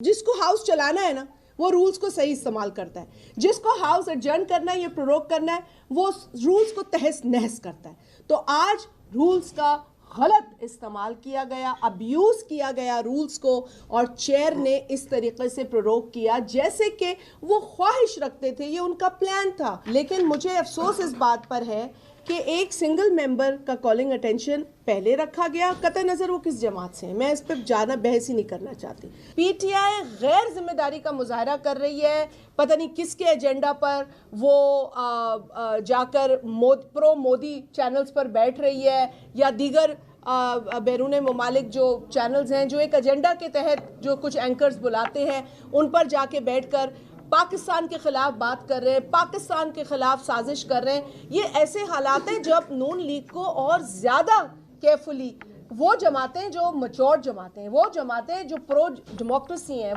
جس کو ہاؤس چلانا ہے نا وہ رولز کو صحیح استعمال کرتا ہے، جس کو ہاؤس ایڈجرن کرنا ہے یا پروروگ کرنا ہے وہ رولز کو تہس نہس کرتا ہے۔ تو آج رولز کا غلط استعمال کیا گیا، ابیوز کیا گیا رولز کو، اور چیئر نے اس طریقے سے پروروگ کیا جیسے کہ وہ خواہش رکھتے تھے، یہ ان کا پلان تھا۔ لیکن مجھے افسوس اس بات پر ہے کہ ایک سنگل ممبر کا کالنگ اٹینشن پہلے رکھا گیا، قطع نظر وہ کس جماعت سے ہیں، میں اس پہ جانا بحث ہی نہیں کرنا چاہتی۔ پی ٹی آئی غیر ذمہ داری کا مظاہرہ کر رہی ہے، پتہ نہیں کس کے ایجنڈا پر وہ جا کر پرو مودی چینلز پر بیٹھ رہی ہے، یا دیگر بیرون ممالک جو چینلز ہیں جو ایک ایجنڈا کے تحت جو کچھ اینکرز بلاتے ہیں ان پر جا کے بیٹھ کر پاکستان کے خلاف بات کر رہے ہیں، پاکستان کے خلاف سازش کر رہے ہیں۔ یہ ایسے حالات ہیں جب نون لیگ کو اور زیادہ کیئرفلی وہ جماعتیں جو میچور جماعتیں ہیں، وہ جماعتیں جو پرو ڈیموکریسی ہیں